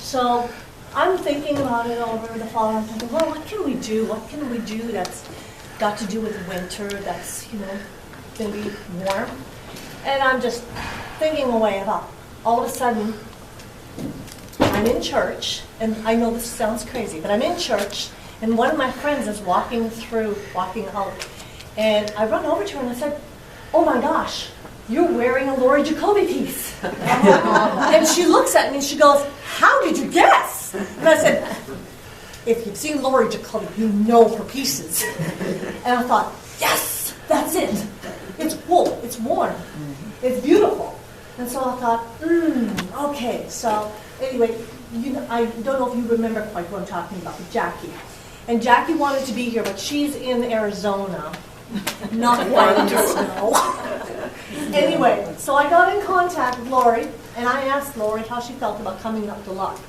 So I'm thinking about it over the fall. I'm thinking, well, what can we do? What can we do that's got to do with winter, that's, going to be warm? And I'm just thinking away about, all of a sudden, I'm in church, and I know this sounds crazy, but I'm in church, and one of my friends is walking out, and I run over to her and I said, oh my gosh, you're wearing a Laurie Jacobi piece. And she looks at me and she goes, how did you guess? And I said, if you've seen Laurie Jacobi, you know her pieces. And I thought, yes, that's it. It's wool, it's warm, it's beautiful. And so I thought, okay. So anyway, I don't know if you remember quite what I'm talking about, Jackie. And Jackie wanted to be here, but she's in Arizona, not quite in the snow. Anyway, so I got in contact with Laurie, and I asked Laurie how she felt about coming up to Luck.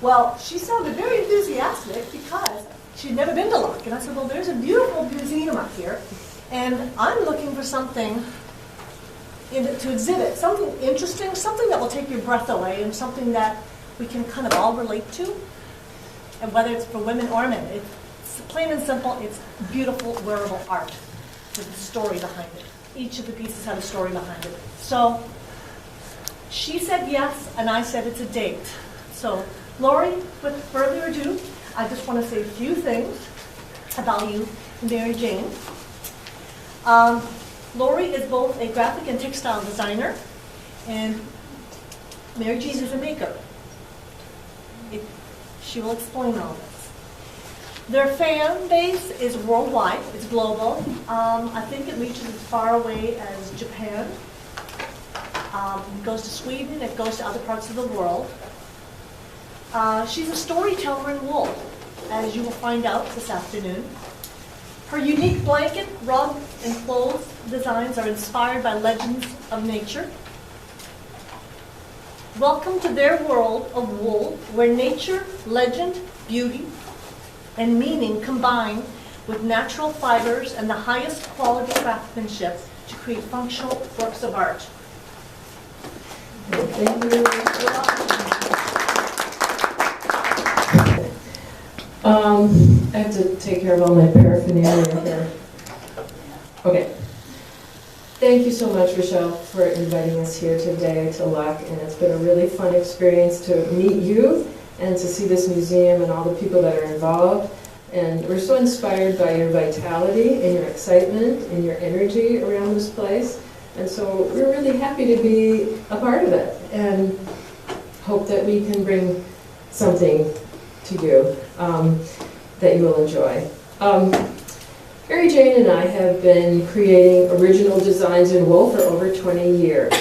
Well, she sounded very enthusiastic because she'd never been to Luck. And I said, well, there's a beautiful museum up here, and I'm looking for something to exhibit, something interesting, something that will take your breath away, and something that we can kind of all relate to. And whether it's for women or men, it's plain and simple, it's beautiful, wearable art with a story behind it. Each of the pieces had a story behind it. So she said yes, and I said it's a date. So Laurie, with further ado, I just want to say a few things about you, Mary Jane. Laurie is both a graphic and textile designer, and Mary Jane is a maker. She will explain all this. Their fan base is worldwide, it's global. I think it reaches as far away as Japan. It goes to Sweden, it goes to other parts of the world. She's a storyteller in wool, as you will find out this afternoon. Her unique blanket, rug, and clothes designs are inspired by legends of nature. Welcome to their world of wool, where nature, legend, beauty, and meaning combine with natural fibers and the highest quality craftsmanship to create functional works of art. Thank you. I have to take care of all my paraphernalia here. Okay. Thank you so much, Rochelle, for inviting us here today to Luck, and it's been a really fun experience to meet you and to see this museum and all the people that are involved. And we're so inspired by your vitality and your excitement and your energy around this place. And so we're really happy to be a part of it and hope that we can bring something to you that you will enjoy. Mary Jane and I have been creating original designs in wool for over 20 years.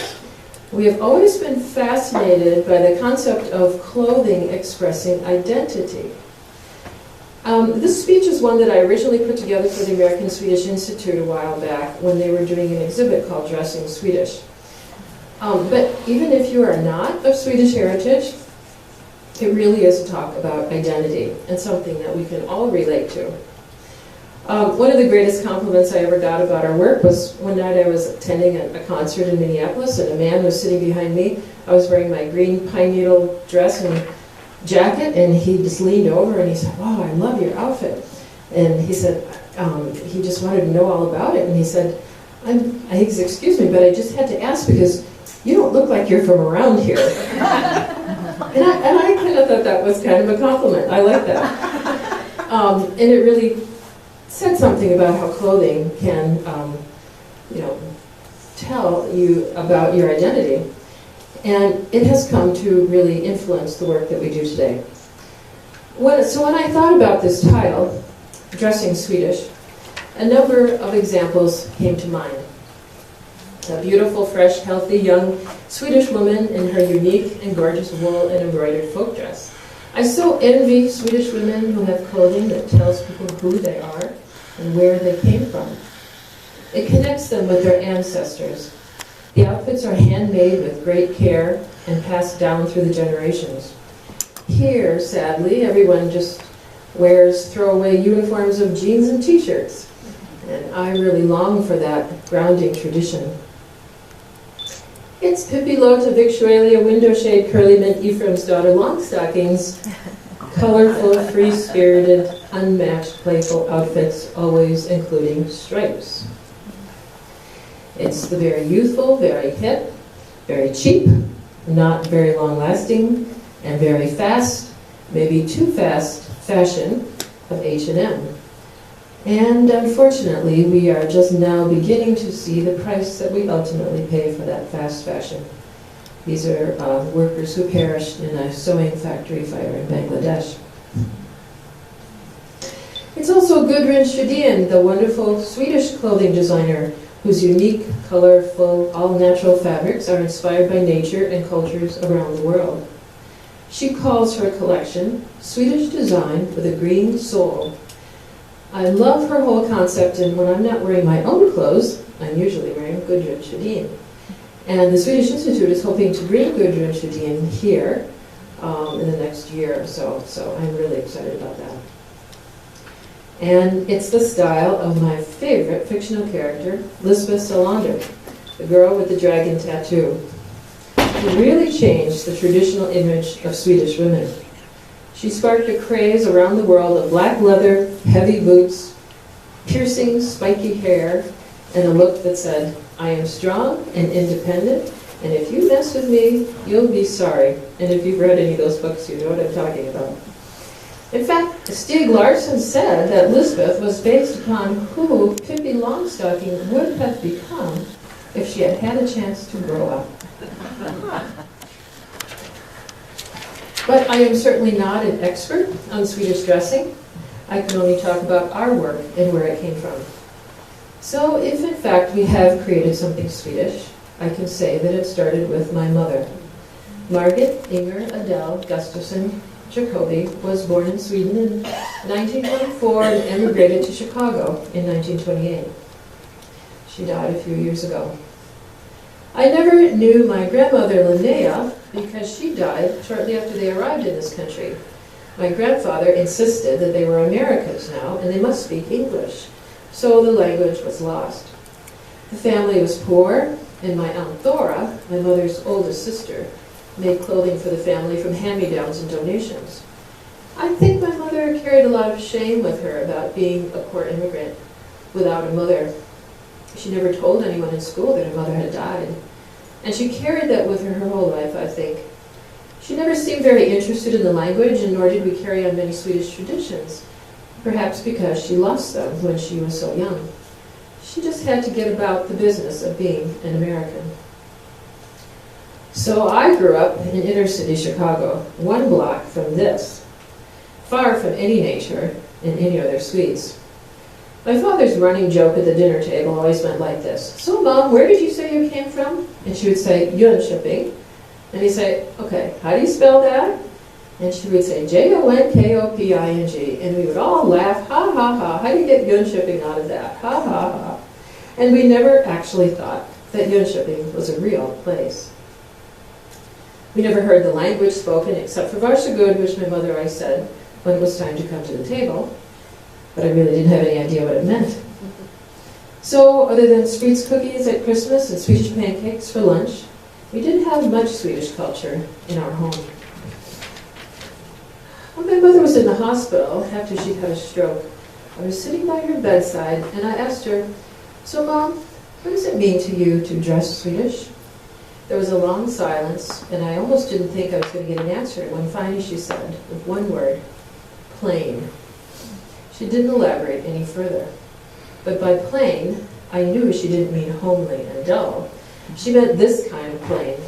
We have always been fascinated by the concept of clothing expressing identity. This speech is one that I originally put together for the American Swedish Institute a while back when they were doing an exhibit called Dressing Swedish. But even if you are not of Swedish heritage, it really is a talk about identity and something that we can all relate to. One of the greatest compliments I ever got about our work was one night I was attending a concert in Minneapolis, and a man was sitting behind me. I was wearing my green pine needle dress and jacket, and he just leaned over and he said, "Wow, I love your outfit." And he said, he just wanted to know all about it. And he said, he said, "Excuse me, but I just had to ask because you don't look like you're from around here." And I kind of thought that was kind of a compliment. I like that. And it really said something about how clothing can, tell you about your identity. And it has come to really influence the work that we do today. So when I thought about this title, Dressing Swedish, a number of examples came to mind. A beautiful, fresh, healthy, young Swedish woman in her unique and gorgeous wool and embroidered folk dress. I so envy Swedish women who have clothing that tells people who they are and where they came from. It connects them with their ancestors. The outfits are handmade with great care and passed down through the generations. Here, sadly, everyone just wears throwaway uniforms of jeans and t-shirts. And I really long for that grounding tradition. It's Pippi Lota Victualia Window Shade Curly Mint Ephraim's Daughter Long Stockings. Colorful, free-spirited, unmatched, playful outfits, always including stripes. It's the very youthful, very hip, very cheap, not very long-lasting, and very fast, maybe too fast, fashion of H&M. And unfortunately, we are just now beginning to see the price that we ultimately pay for that fast fashion. These are workers who perished in a sewing factory fire in Bangladesh. It's also Gudrun Sjödin, the wonderful Swedish clothing designer, whose unique, colorful, all-natural fabrics are inspired by nature and cultures around the world. She calls her collection Swedish Design with a Green Soul. I love her whole concept, and when I'm not wearing my own clothes, I'm usually wearing Gudrun Sjödin. And the Swedish Institute is hoping to bring Gudrun Sjödin here in the next year or so, so I'm really excited about that. And it's the style of my favorite fictional character, Lisbeth Salander, the girl with the dragon tattoo, who really changed the traditional image of Swedish women. She sparked a craze around the world of black leather, heavy boots, piercing, spiky hair, and a look that said, I am strong and independent, and if you mess with me, you'll be sorry. And if you've read any of those books, you know what I'm talking about. In fact, Stieg Larsson said that Lisbeth was based upon who Pippi Longstocking would have become if she had had a chance to grow up. But I am certainly not an expert on Swedish dressing. I can only talk about our work and where it came from. So if in fact we have created something Swedish, I can say that it started with my mother. Margit Inger Adele Gustafsson Jacobi was born in Sweden in 1924 and emigrated to Chicago in 1928. She died a few years ago. I never knew my grandmother Linnea because she died shortly after they arrived in this country. My grandfather insisted that they were Americans now and they must speak English, so the language was lost. The family was poor, and my Aunt Thora, my mother's oldest sister, made clothing for the family from hand-me-downs and donations. I think my mother carried a lot of shame with her about being a poor immigrant without a mother. She never told anyone in school that her mother had died. And she carried that with her whole life, I think. She never seemed very interested in the language, and nor did we carry on many Swedish traditions, perhaps because she lost them when she was so young. She just had to get about the business of being an American. So I grew up in inner city Chicago, one block from this, far from any nature and any other Swedes. My father's running joke at the dinner table always went like this. So Mom, where did you say you came from? And she would say, Jönköping. And he'd say, okay, how do you spell that? And she would say, Jonkoping. And we would all laugh, ha ha ha, how do you get Jönköping out of that? Ha ha ha. And we never actually thought that Jönköping was a real place. We never heard the language spoken except for Varsågod, which my mother always said when it was time to come to the table. But I really didn't have any idea what it meant. So, other than Spritz cookies at Christmas and Swedish pancakes for lunch, we didn't have much Swedish culture in our home. When my mother was in the hospital after she'd had a stroke, I was sitting by her bedside and I asked her, so Mom, what does it mean to you to dress Swedish? There was a long silence, and I almost didn't think I was going to get an answer when finally she said, with one word, plain. She didn't elaborate any further. But by plain, I knew she didn't mean homely and dull. She meant this kind of plain,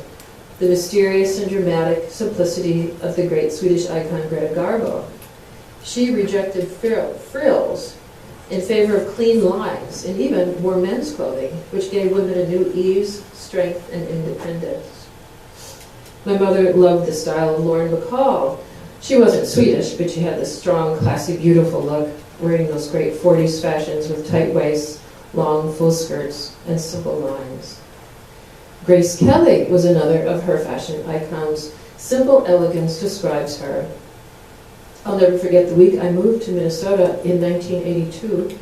the mysterious and dramatic simplicity of the great Swedish icon Greta Garbo. She rejected frills in favor of clean lines, and even wore men's clothing, which gave women a new ease, strength, and independence. My mother loved the style of Lauren Bacall. She wasn't Swedish, but she had this strong, classy, beautiful look, wearing those great 40s fashions with tight waists, long, full skirts, and simple lines. Grace Kelly was another of her fashion icons. Simple elegance describes her. I'll never forget the week I moved to Minnesota in 1982,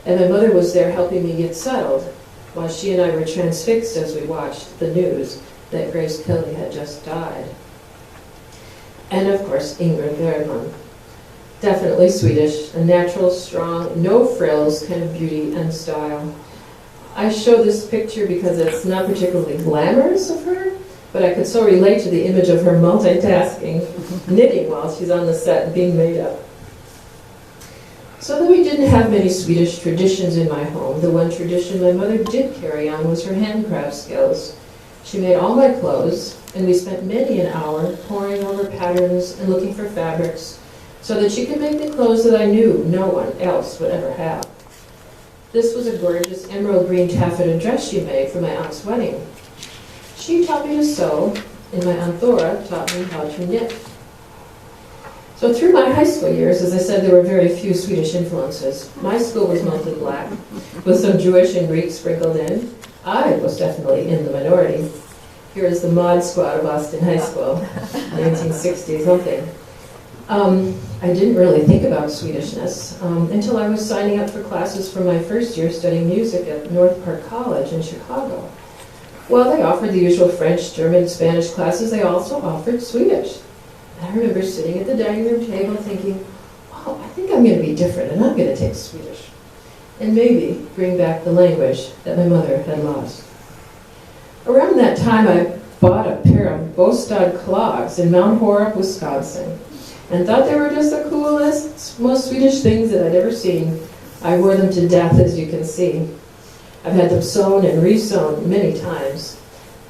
and my mother was there helping me get settled. while she and I were transfixed as we watched the news that Grace Kelly had just died. And of course, Ingrid Bergman. Definitely Swedish, a natural, strong, no frills kind of beauty and style. I show this picture because it's not particularly glamorous of her, but I could so relate to the image of her multitasking, knitting while she's on the set being made up. So though we didn't have many Swedish traditions in my home, the one tradition my mother did carry on was her handcraft skills. She made all my clothes, and we spent many an hour poring over patterns and looking for fabrics so that she could make the clothes that I knew no one else would ever have. This was a gorgeous emerald green taffeta dress she made for my aunt's wedding. She taught me to sew, and my Aunt Thora taught me how to knit. So through my high school years, as I said, there were very few Swedish influences. My school was mostly black, with some Jewish and Greek sprinkled in. I was definitely in the minority. Here is the Mod Squad of Austin High School, 1960 something. I didn't really think about Swedishness until I was signing up for classes for my first year studying music at North Park College in Chicago. While they offered the usual French, German, Spanish classes, they also offered Swedish. And I remember sitting at the dining room table thinking, wow, I think I'm going to be different and I'm going to take Swedish. And maybe bring back the language that my mother had lost. Around that time, I bought a pair of Bostad clogs in Mount Horeb, Wisconsin, and thought they were just the coolest, most Swedish things that I'd ever seen. I wore them to death, as you can see. I've had them sewn and re-sewn many times.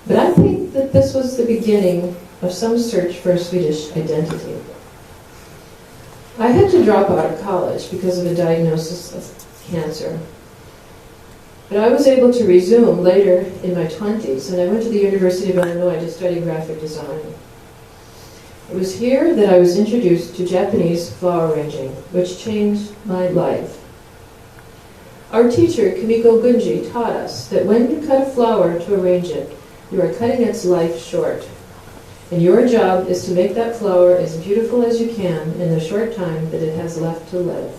But I think that this was the beginning of some search for a Swedish identity. I had to drop out of college because of a diagnosis of cancer. But I was able to resume later in my 20s, and I went to the University of Illinois to study graphic design. It was here that I was introduced to Japanese flower arranging, which changed my life. Our teacher, Kimiko Gunji, taught us that when you cut a flower to arrange it, you are cutting its life short. And your job is to make that flower as beautiful as you can in the short time that it has left to live.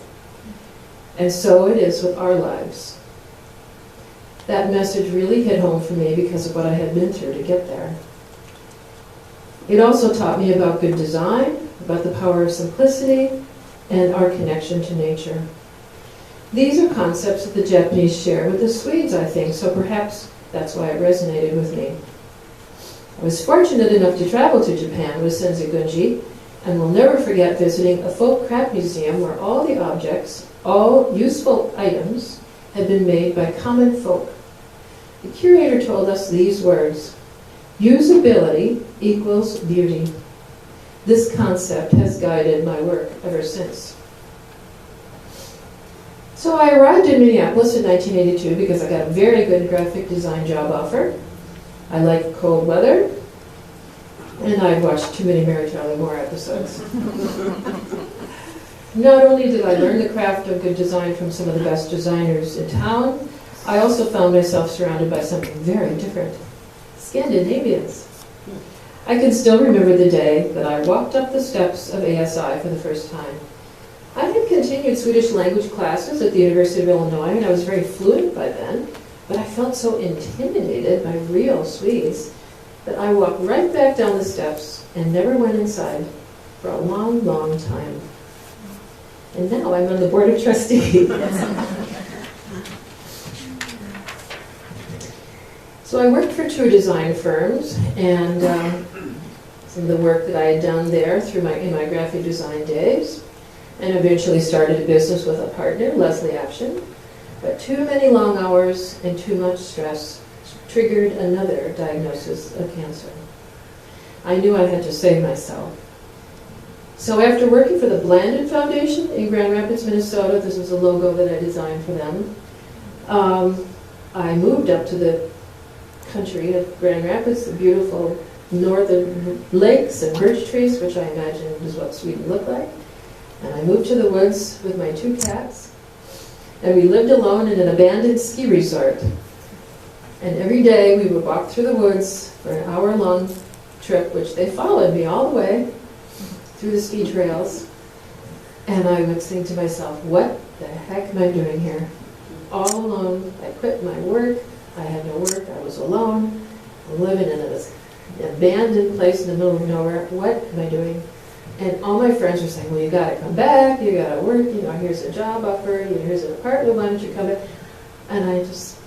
And so it is with our lives. That message really hit home for me because of what I had been through to get there. It also taught me about good design, about the power of simplicity, and our connection to nature. These are concepts that the Japanese share with the Swedes, I think, so perhaps that's why it resonated with me. I was fortunate enough to travel to Japan with Sensei Gunji, and will never forget visiting a folk craft museum where all the objects, all useful items, had been made by common folk. The curator told us these words: usability equals beauty. This concept has guided my work ever since. So I arrived in Minneapolis in 1982 because I got a very good graphic design job offer. I like cold weather, and I'd watched too many Mary Tyler Moore episodes. Not only did I learn the craft of good design from some of the best designers in town, I also found myself surrounded by something very different: Scandinavians. I can still remember the day that I walked up the steps of ASI for the first time. I had continued Swedish language classes at the University of Illinois, and I was very fluent by then, but I felt so intimidated by real Swedes that I walked right back down the steps and never went inside for a long, long time. And now I'm on the board of trustees. So I worked for two design firms, and some of the work that I had done there in my graphic design days, and eventually started a business with a partner, Leslie Apshin. But too many long hours and too much stress triggered another diagnosis of cancer. I knew I had to save myself. So after working for the Blandin Foundation in Grand Rapids, Minnesota, this was a logo that I designed for them, I moved up to the country of Grand Rapids, the beautiful northern lakes and birch trees, which I imagine is what Sweden looked like. And I moved to the woods with my two cats, and we lived alone in an abandoned ski resort. And every day we would walk through the woods for an hour-long trip, which they followed me all the way through the ski trails. And I would think to myself, what the heck am I doing here? All alone, I quit my work, I had no work, I was alone, I'm living in this abandoned place in the middle of nowhere. What am I doing? And all my friends were saying, well, you gotta come back, you gotta work, here's a job offer, here's an apartment, why don't you come back? And I just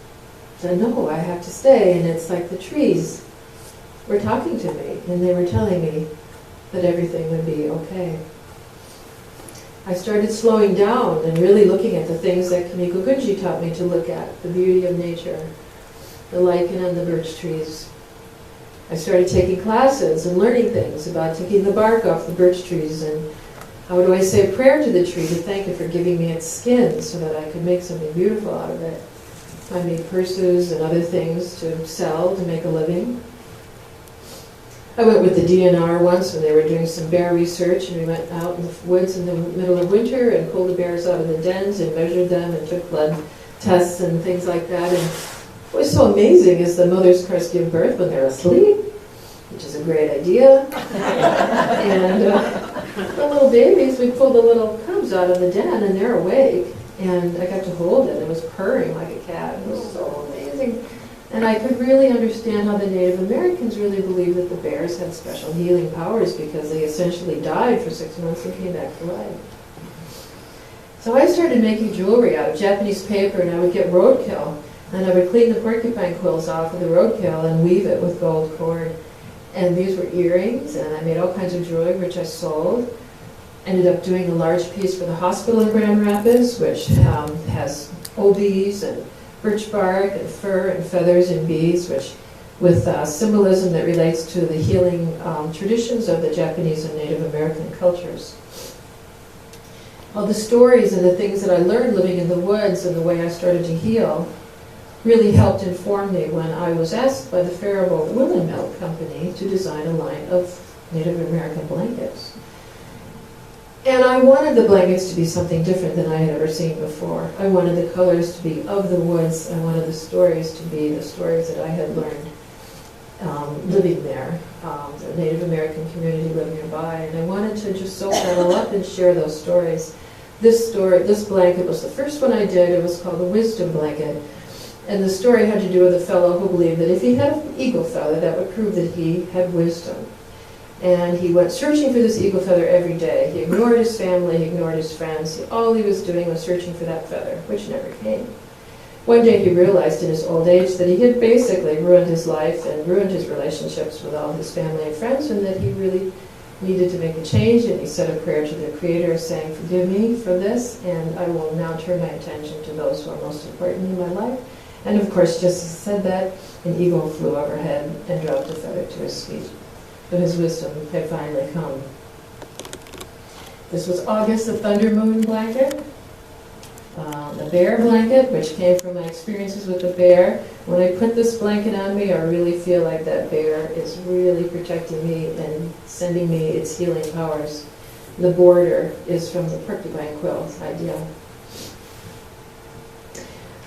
said, no, I have to stay. And it's like the trees were talking to me, and they were telling me that everything would be okay. I started slowing down and really looking at the things that Kimiko Gunji taught me to look at, the beauty of nature, the lichen on the birch trees. I started taking classes and learning things about taking the bark off the birch trees and how do I say a prayer to the tree to thank it for giving me its skin so that I could make something beautiful out of it. I made purses and other things to sell to make a living. I went with the DNR once when they were doing some bear research, and we went out in the woods in the middle of winter and pulled the bears out of the dens and measured them and took blood tests and things like that. And what was so amazing is the mothers, of course, give birth when they're asleep, which is a great idea. And the little babies, we pulled the little cubs out of the den, and they're awake. And I got to hold it. It was purring like a cat. It was so amazing. And I could really understand how the Native Americans really believed that the bears had special healing powers because they essentially died for 6 months and came back to life. So I started making jewelry out of Japanese paper, and I would get roadkill. And I would clean the porcupine quills off of the roadkill and weave it with gold cord. And these were earrings, and I made all kinds of jewelry, which I sold. Ended up doing a large piece for the hospital in Grand Rapids, which has obis and birch bark and fur and feathers and beads, which with symbolism that relates to the healing traditions of the Japanese and Native American cultures. All the stories and the things that I learned living in the woods and the way I started to heal really helped inform me when I was asked by the Faribault Woolen Mill Company to design a line of Native American blankets. And I wanted the blankets to be something different than I had ever seen before. I wanted the colors to be of the woods. I wanted the stories to be the stories that I had learned living there, the Native American community living nearby. And I wanted to just soak that all up and share those stories. This blanket was the first one I did. It was called the Wisdom Blanket. And the story had to do with a fellow who believed that if he had an eagle feather, that would prove that he had wisdom. And he went searching for this eagle feather every day. He ignored his family, he ignored his friends. All he was doing was searching for that feather, which never came. One day he realized in his old age that he had basically ruined his life and ruined his relationships with all his family and friends, and that he really needed to make a change. And he said a prayer to the Creator saying, forgive me for this, and I will now turn my attention to those who are most important in my life. And of course, just as he said that, an eagle flew overhead and dropped a feather to his feet. But his wisdom had finally come. This was August, the Thunder Moon blanket. The bear blanket, which came from my experiences with the bear. When I put this blanket on me, I really feel like that bear is really protecting me and sending me its healing powers. The border is from the porcupine quill idea.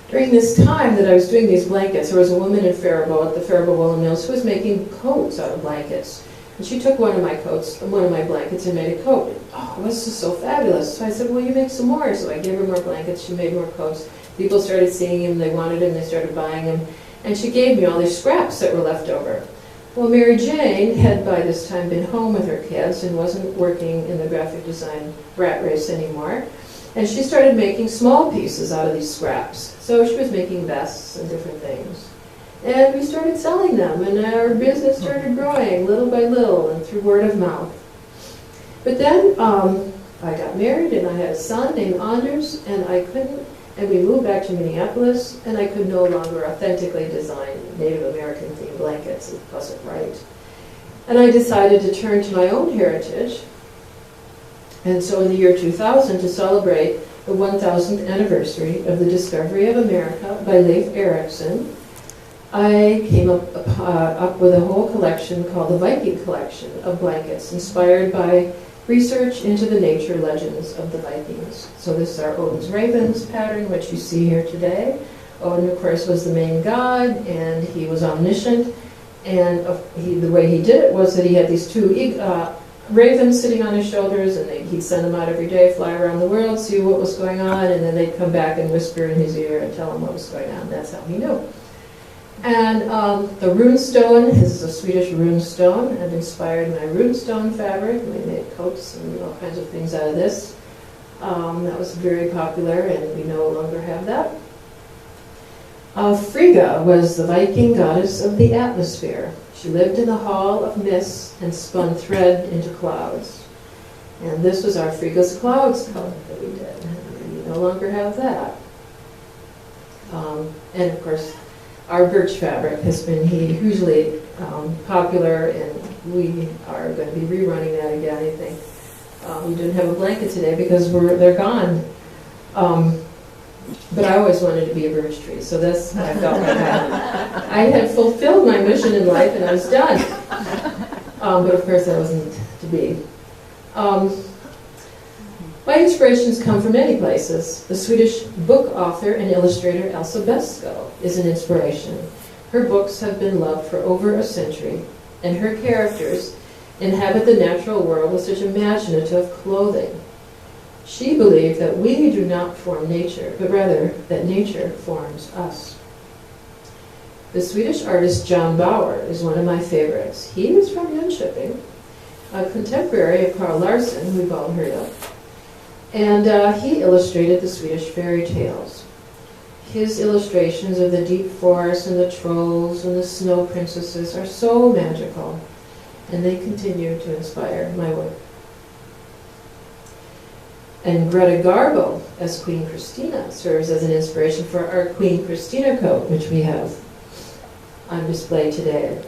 During this time that I was doing these blankets, there was a woman in Faribault, at the Faribault Woolen Mills, who was making coats out of blankets. And she took one of my blankets and made a coat. Oh, this is so fabulous. So I said, well, you make some more. So I gave her more blankets, she made more coats. People started seeing them, they wanted them, they started buying them. And she gave me all these scraps that were left over. Well, Mary Jane had by this time been home with her kids and wasn't working in the graphic design rat race anymore. And she started making small pieces out of these scraps. So she was making vests and different things. And we started selling them, and our business started growing little by little and through word of mouth. But then I got married, and I had a son named Anders, and we moved back to Minneapolis, and I could no longer authentically design Native American themed blankets. It wasn't right. And I decided to turn to my own heritage. And so in the year 2000, to celebrate the 1000th anniversary of the discovery of America by Leif Erikson, I came up with a whole collection called the Viking Collection of blankets, inspired by research into the nature legends of the Vikings. So this is our Odin's Ravens pattern, which you see here today. Odin, of course, was the main god, and he was omniscient. And the way he did it was that he had these two ravens sitting on his shoulders, and he'd send them out every day, fly around the world, see what was going on, and then they'd come back and whisper in his ear and tell him what was going on. That's how he knew. And the runestone, this is a Swedish runestone. I've inspired my runestone fabric. We made coats and all kinds of things out of this. That was very popular, and we no longer have that. Frigga was the Viking goddess of the atmosphere. She lived in the hall of mists and spun thread into clouds. And this was our Frigga's clouds coat that we did. We no longer have that. And of course, our birch fabric has been hugely popular, and we are going to be rerunning that again, I think. We didn't have a blanket today because they're gone. But I always wanted to be a birch tree, so this, I felt like I had fulfilled my mission in life and I was done. But of course that wasn't to be. My inspirations come from many places. The Swedish book author and illustrator Elsa Beskow is an inspiration. Her books have been loved for over a century, and her characters inhabit the natural world with such imaginative clothing. She believed that we do not form nature, but rather that nature forms us. The Swedish artist John Bauer is one of my favorites. He was from Jönköping, a contemporary of Carl Larsson, who we've all heard of. And he illustrated the Swedish fairy tales. His illustrations of the deep forest and the trolls and the snow princesses are so magical, and they continue to inspire my work. And Greta Garbo, as Queen Christina, serves as an inspiration for our Queen Christina coat, which we have on display today.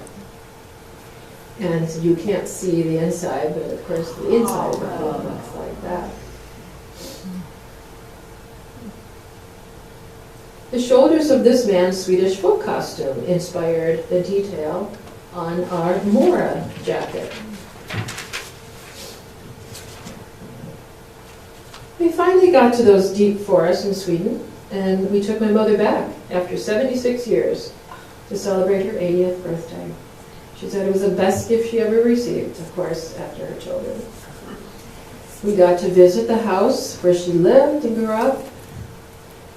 And you can't see the inside, but of course the inside of the coat looks like that. The shoulders of this man's Swedish folk costume inspired the detail on our Mora jacket. We finally got to those deep forests in Sweden, and we took my mother back after 76 years to celebrate her 80th birthday. She said it was the best gift she ever received, of course, after her children. We got to visit the house where she lived and grew up,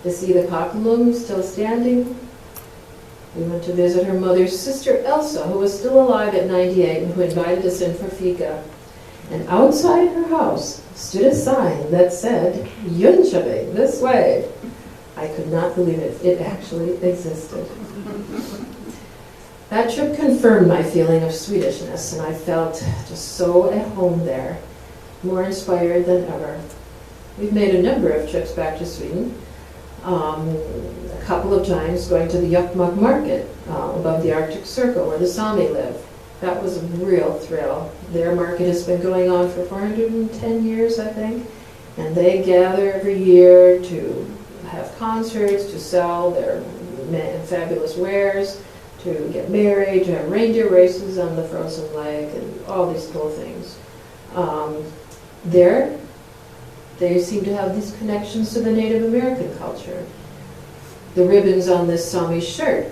to see the Kakelum still standing. We went to visit her mother's sister Elsa, who was still alive at 98 and who invited us in for fika. And outside her house stood a sign that said, Jönköping, this way. I could not believe it. It actually existed. That trip confirmed my feeling of Swedishness, and I felt just so at home there, more inspired than ever. We've made a number of trips back to Sweden. A couple of times going to the Jokkmokk market above the Arctic Circle where the Sami live. That was a real thrill. Their market has been going on for 410 years, I think, and they gather every year to have concerts, to sell their fabulous wares, to get married, to have reindeer races on the frozen lake, and all these cool things. They seem to have these connections to the Native American culture. The ribbons on this Sami shirt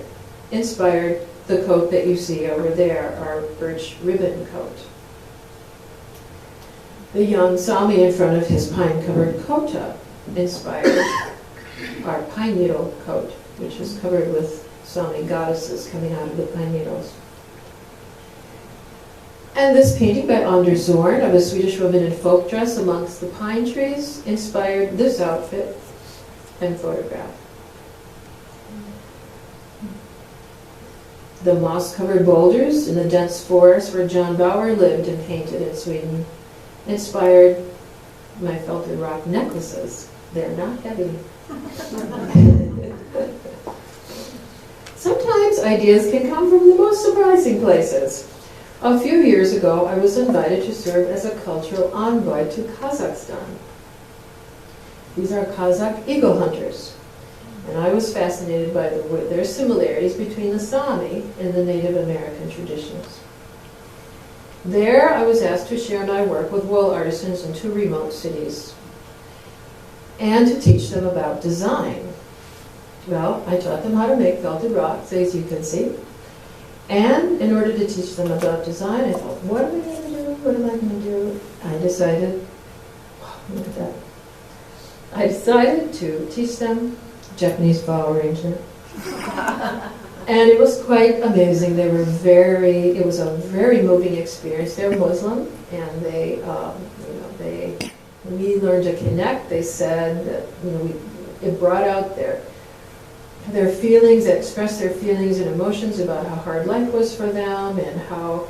inspired the coat that you see over there, our birch ribbon coat. The young Sami in front of his pine-covered kota inspired our pine needle coat, which is covered with Sami goddesses coming out of the pine needles. And this painting by Anders Zorn of a Swedish woman in folk dress amongst the pine trees inspired this outfit and photograph. The moss-covered boulders in the dense forest where John Bauer lived and painted in Sweden inspired my felted rock necklaces. They're not heavy. Sometimes ideas can come from the most surprising places. A few years ago, I was invited to serve as a cultural envoy to Kazakhstan. These are Kazakh eagle hunters, and I was fascinated by their similarities between the Sami and the Native American traditions. There, I was asked to share my work with wool artisans in 2 remote cities, and to teach them about design. Well, I taught them how to make felted rocks, as you can see. And in order to teach them about design, I thought, what am I going to do? What am I going to do? I decided, look at that. I decided to teach them Japanese flower arrangement. And it was quite amazing. It was a very moving experience. They're Muslim, and when we learned to connect, they said that, it brought out their feelings, they expressed their feelings and emotions about how hard life was for them, and how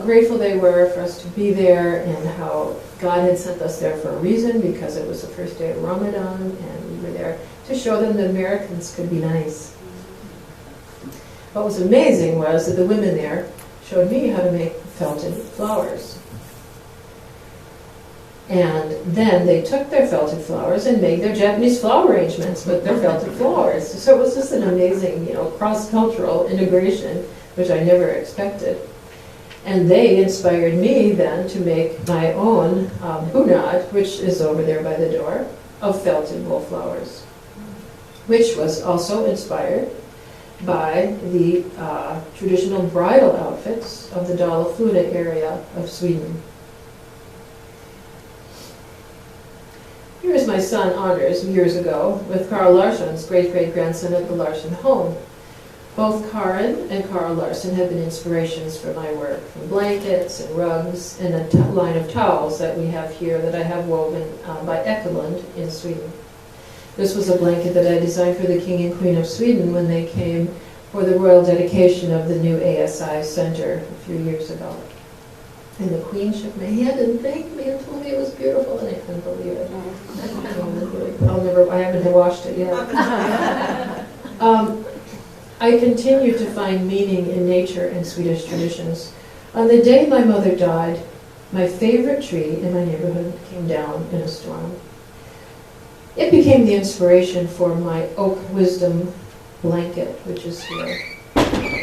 grateful they were for us to be there, and how God had sent us there for a reason, because it was the first day of Ramadan, and we were there to show them that Americans could be nice. What was amazing was that the women there showed me how to make felted flowers. And then they took their felted flowers and made their Japanese flower arrangements with their felted flowers. So it was just an amazing, cross-cultural integration, which I never expected. And they inspired me then to make my own bunad, which is over there by the door, of felted wool flowers, which was also inspired by the traditional bridal outfits of the Dala-Floda area of Sweden. Here's my son Anders years ago with Carl Larsson's great-great-grandson at the Larsson home. Both Karin and Carl Larsson have been inspirations for my work, from blankets and rugs and a line of towels that we have here that I have woven by Ekelund in Sweden. This was a blanket that I designed for the King and Queen of Sweden when they came for the royal dedication of the new ASI Center a few years ago. And the Queen shook my hand and thanked me and told me it was beautiful, and I couldn't believe it. I haven't washed it yet. I continue to find meaning in nature and Swedish traditions. On the day my mother died, my favorite tree in my neighborhood came down in a storm. It became the inspiration for my oak wisdom blanket, which is here,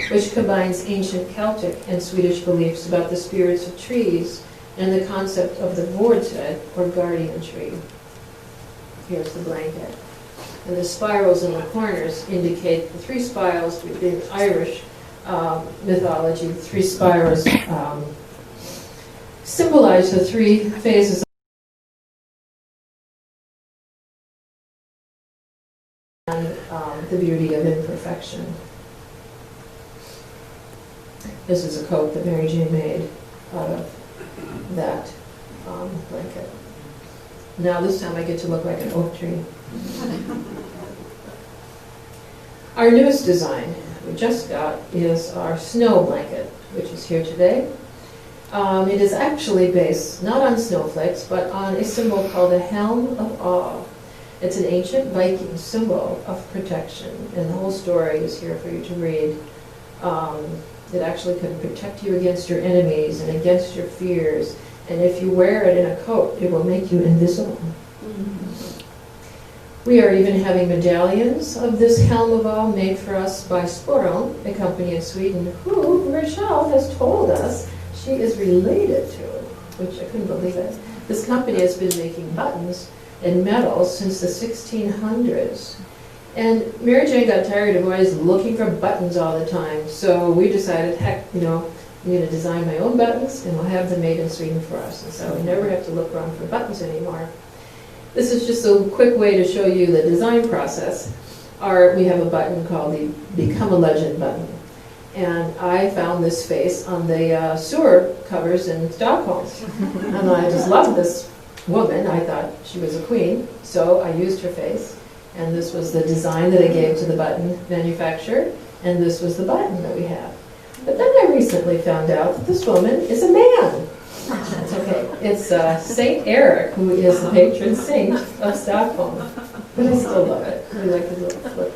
which combines ancient Celtic and Swedish beliefs about the spirits of trees and the concept of the vortred, or guardian tree. Here's the blanket. And the spirals in the corners indicate the three spirals within Irish mythology. The three spirals symbolize the three phases and the beauty of imperfection. This is a coat that Mary Jane made out of that blanket. Now this time I get to look like an oak tree. Our newest design we just got is our snow blanket, which is here today. It is actually based not on snowflakes, but on a symbol called the Helm of Awe. It's an ancient Viking symbol of protection, and the whole story is here for you to read. It actually can protect you against your enemies and against your fears, and if you wear it in a coat, it will make you invisible. We are even having medallions of this Helm of Awe made for us by Sporon, a company in Sweden, who Rochelle has told us she is related to, which I couldn't believe it. This company has been making buttons and medals since the 1600s. And Mary Jane got tired of always looking for buttons all the time, so we decided, heck, I'm going to design my own buttons, and we'll have them made in Sweden for us. And so we never have to look around for buttons anymore. This is just a quick way to show you the design process. We have a button called the Become a Legend button. And I found this face on the sewer covers in Stockholm. And I just loved this woman. I thought she was a queen, so I used her face. And this was the design that I gave to the button manufacturer, and this was the button that we have. But then I recently found out that this woman is a man. That's okay. It's Saint Eric, who is the patron saint of Stockholm. But I still love it. I like the little flip.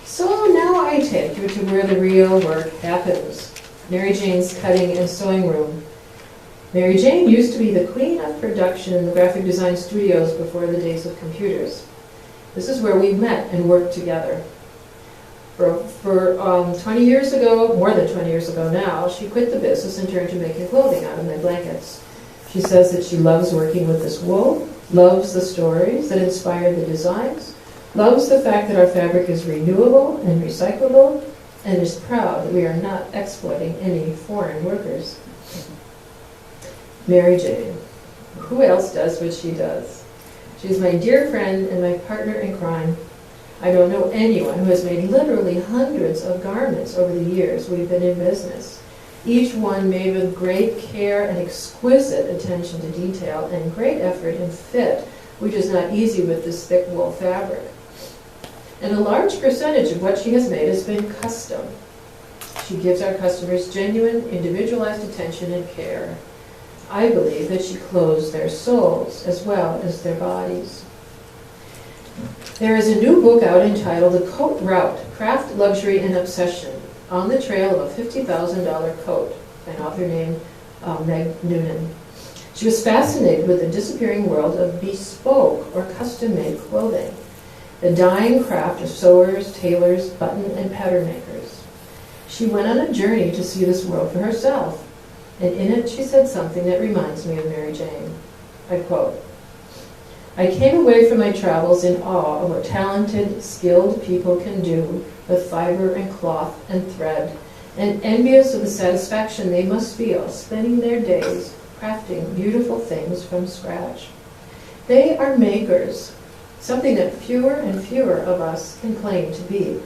So now I take you to where the real work happens. Mary Jane's cutting and sewing room. Mary Jane used to be the queen of production in the graphic design studios before the days of computers. This is where we met and worked together. For 20 years ago, more than 20 years ago now, she quit the business and turned to making clothing out of my blankets. She says that she loves working with this wool, loves the stories that inspire the designs, loves the fact that our fabric is renewable and recyclable, and is proud that we are not exploiting any foreign workers. Mary Jane. Who else does what she does? She's my dear friend and my partner in crime. I don't know anyone who has made literally hundreds of garments over the years we've been in business, each one made with great care and exquisite attention to detail and great effort in fit, which is not easy with this thick wool fabric. And a large percentage of what she has made has been custom. She gives our customers genuine, individualized attention and care. I believe that she clothes their souls as well as their bodies. There is a new book out entitled The Coat Route, Craft, Luxury, and Obsession, on the trail of a $50,000 coat, an author named Meg Noonan. She was fascinated with the disappearing world of bespoke or custom-made clothing, the dying craft of sewers, tailors, button, and pattern makers. She went on a journey to see this world for herself, and in it she said something that reminds me of Mary Jane. I quote, "I came away from my travels in awe of what talented, skilled people can do with fiber and cloth and thread, and envious of the satisfaction they must feel spending their days crafting beautiful things from scratch. They are makers, something that fewer and fewer of us can claim to be.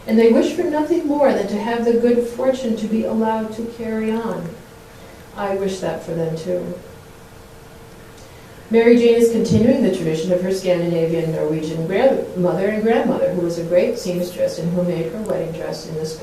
And they wish for nothing more than to have the good fortune to be allowed to carry on. I wish that for them too." Mary Jane is continuing the tradition of her Scandinavian Norwegian grandmother and grandmother, who was a great seamstress and who made her wedding dress in this